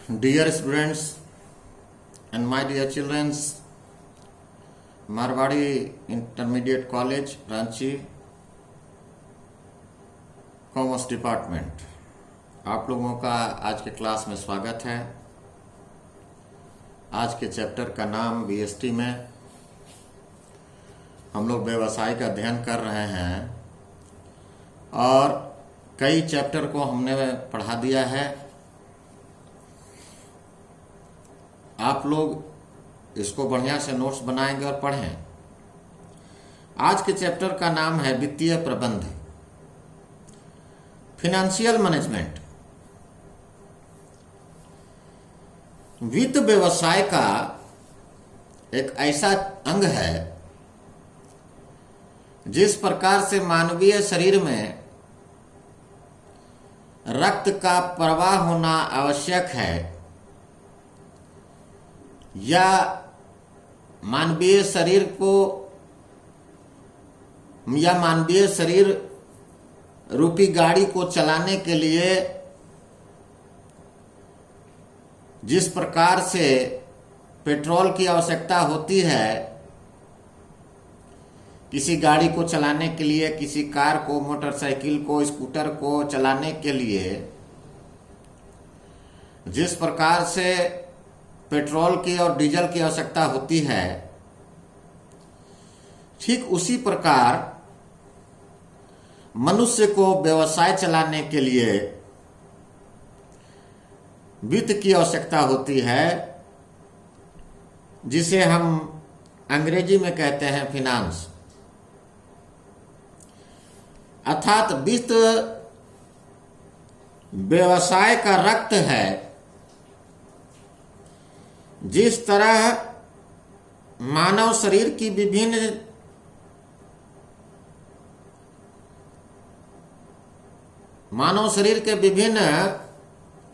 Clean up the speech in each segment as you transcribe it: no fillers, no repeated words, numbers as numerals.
Dear students and my dear children, Marwari intermediate college Ranchi commerce department, आप लोगों का आज के क्लास में स्वागत है। आज के चैप्टर का नाम बीएसटी में हम लोग व्यवसाय का अध्ययन कर रहे हैं और कई चैप्टर को हमने पढ़ा दिया है। आप लोग इसको बढ़िया से नोट्स बनाएंगे और पढ़ें। आज के चैप्टर का नाम है वित्तीय प्रबंध, फिनेंशियल मैनेजमेंट। वित्त व्यवसाय का एक ऐसा अंग है जिस प्रकार से मानवीय शरीर में रक्त का प्रवाह होना आवश्यक है या मानवीय शरीर रूपी गाड़ी को चलाने के लिए जिस प्रकार से पेट्रोल की आवश्यकता होती है, किसी गाड़ी को चलाने के लिए, किसी कार को, मोटरसाइकिल को, स्कूटर को चलाने के लिए जिस प्रकार से पेट्रोल की और डीजल की आवश्यकता होती है, ठीक उसी प्रकार मनुष्य को व्यवसाय चलाने के लिए वित्त की आवश्यकता होती है, जिसे हम अंग्रेजी में कहते हैं फिनांस। अर्थात वित्त व्यवसाय का रक्त है। जिस तरह मानव शरीर के विभिन्न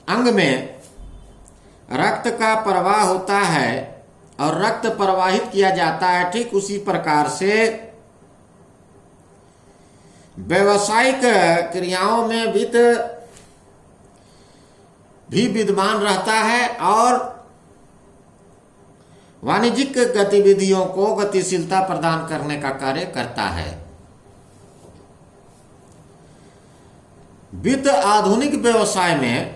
अंग में रक्त का प्रवाह होता है और रक्त प्रवाहित किया जाता है, ठीक उसी प्रकार से व्यावसायिक क्रियाओं में वित्त भी विद्यमान रहता है और वाणिज्यिक गतिविधियों को गतिशीलता प्रदान करने का कार्य करता है। वित्त आधुनिक व्यवसाय में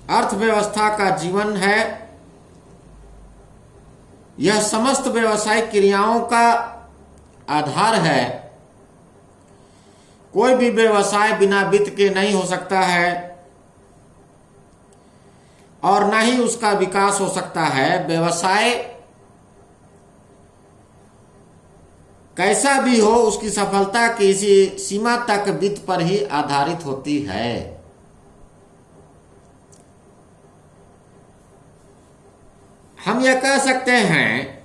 अर्थव्यवस्था का जीवन है। यह समस्त व्यावसायिक क्रियाओं का आधार है। कोई भी व्यवसाय बिना वित्त के नहीं हो सकता है और न ही उसका विकास हो सकता है। व्यवसाय कैसा भी हो, उसकी सफलता किसी सीमा तक वित्त पर ही आधारित होती है। हम यह कह सकते हैं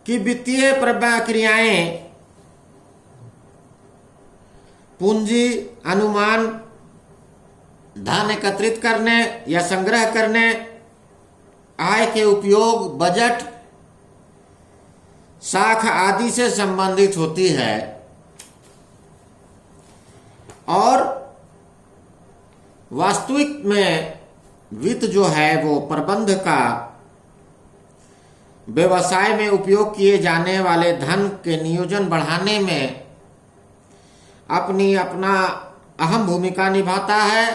कि वित्तीय क्रियाएं पूंजी, अनुमान, धन एकत्रित करने या संग्रह करने, आय के उपयोग, बजट, साख आदि से संबंधित होती है और वास्तविक में वित्त जो है वो प्रबंध का व्यवसाय में उपयोग किए जाने वाले धन के नियोजन बढ़ाने में अपना अहम भूमिका निभाता है।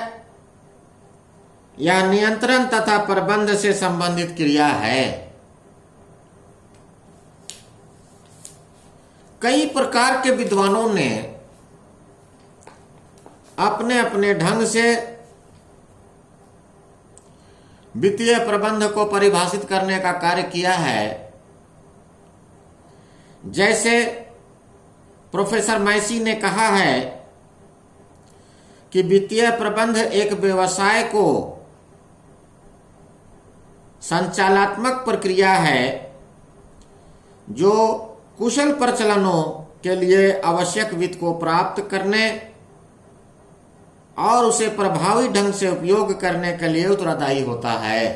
यह नियंत्रण तथा प्रबंध से संबंधित क्रिया है। कई प्रकार के विद्वानों ने अपने अपने ढंग से वित्तीय प्रबंध को परिभाषित करने का कार्य किया है। जैसे प्रोफेसर मैसी ने कहा है कि वित्तीय प्रबंध एक व्यवसाय को संचालनात्मक प्रक्रिया है जो कुशल प्रचलनों के लिए आवश्यक वित्त को प्राप्त करने और उसे प्रभावी ढंग से उपयोग करने के लिए उत्तरदायी होता है।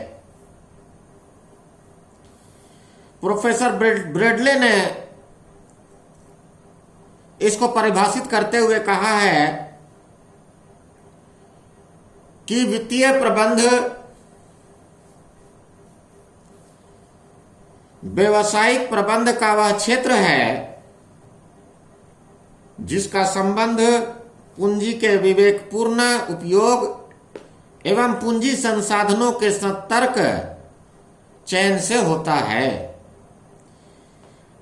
प्रोफेसर ब्रेडले ने इसको परिभाषित करते हुए कहा है कि वित्तीय प्रबंध व्यावसायिक प्रबंध का वह क्षेत्र है जिसका संबंध पूंजी के विवेकपूर्ण उपयोग एवं पूंजी संसाधनों के सतर्क चयन से होता है,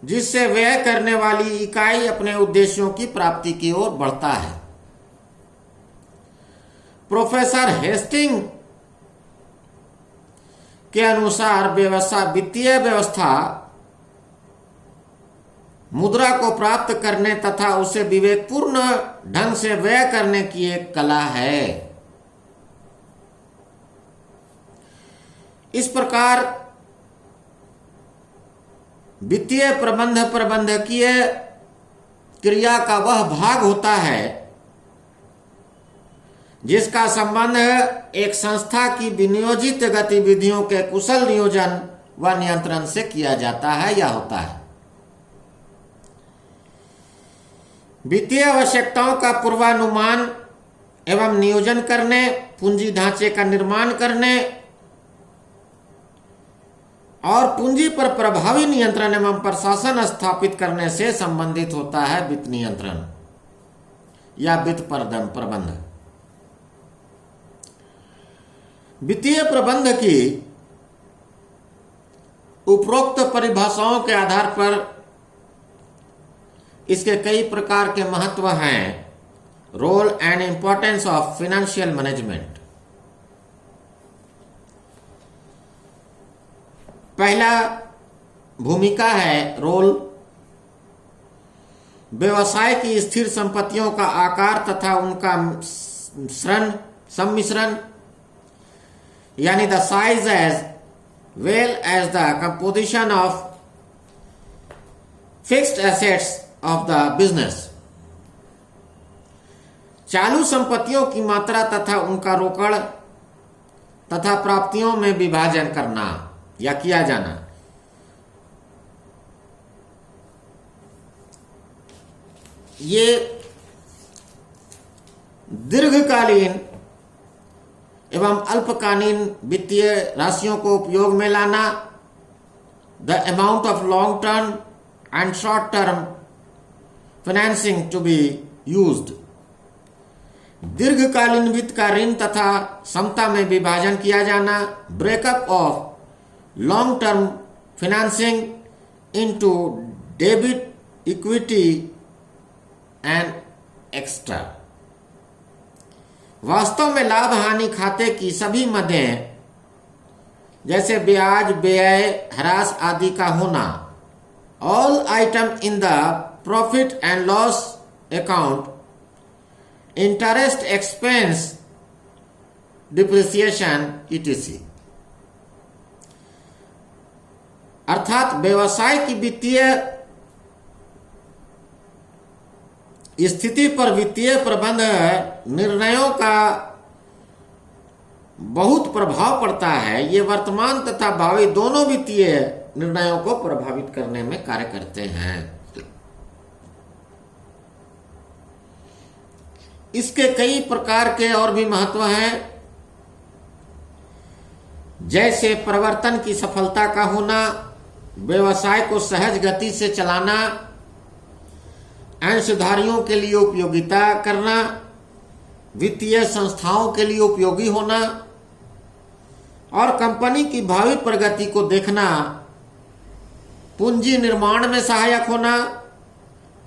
जिससे व्यय करने वाली इकाई अपने उद्देश्यों की प्राप्ति की ओर बढ़ता है। प्रोफेसर हेस्टिंग के अनुसार वित्तीय व्यवस्था मुद्रा को प्राप्त करने तथा उसे विवेकपूर्ण ढंग से व्यय करने की एक कला है। इस प्रकार वित्तीय प्रबंधकीय क्रिया का वह भाग होता है जिसका संबंध एक संस्था की विनियोजित गतिविधियों के कुशल नियोजन व नियंत्रण से किया जाता है या होता है। वित्तीय आवश्यकताओं का पूर्वानुमान एवं नियोजन करने, पूंजी ढांचे का निर्माण करने और पूंजी पर प्रभावी नियंत्रण एवं प्रशासन स्थापित करने से संबंधित होता है वित्त नियंत्रण या वित्त प्रबंध। वित्तीय प्रबंध की उपरोक्त परिभाषाओं के आधार पर इसके कई प्रकार के महत्व हैं। Role and importance of financial management. पहला भूमिका है रोल। व्यवसाय की स्थिर संपत्तियों का आकार तथा उनका सम्मिश्रण यानी the size as well as the composition of fixed assets of the business. चालू संपत्तियों की मात्रा तथा उनका रोकड़ तथा प्राप्तियों में विभाजन करना या किया जाना। ये दीर्घकालीन एवं अल्पकालीन वित्तीय राशियों को उपयोग में लाना, the amount of long term and short term financing to be used. दीर्घकालीन वित्त का ऋण तथा समता में विभाजन किया जाना, breakup of long term financing into debit, equity and extra. वास्तव में लाभ हानि खाते की सभी मदें जैसे ब्याज, व्यय, ह्रास आदि का होना, all item in the profit and loss account, interest expense, depreciation etc। अर्थात व्यवसाय की वित्तीय स्थिति पर वित्तीय प्रबंध निर्णयों का बहुत प्रभाव पड़ता है। ये वर्तमान तथा भावी दोनों वित्तीय निर्णयों को प्रभावित करने में कार्य करते हैं। इसके कई प्रकार के और भी महत्व हैं, जैसे परिवर्तन की सफलता का होना, व्यवसाय को सहज गति से चलाना, अंशधारियों के लिए उपयोगिता करना, वित्तीय संस्थाओं के लिए उपयोगी होना और कंपनी की भावी प्रगति को देखना, पूंजी निर्माण में सहायक होना,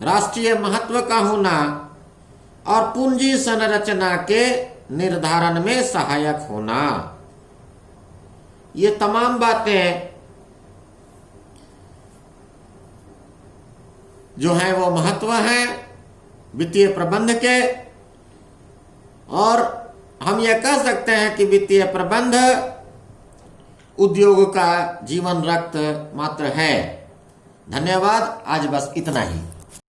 राष्ट्रीय महत्व का होना और पूंजी संरचना के निर्धारण में सहायक होना। ये तमाम बातें जो है वो महत्व हैं वित्तीय प्रबंध के, और हम यह कह सकते हैं कि वित्तीय प्रबंध उद्योग का जीवन रक्त मात्र है। धन्यवाद। आज बस इतना ही।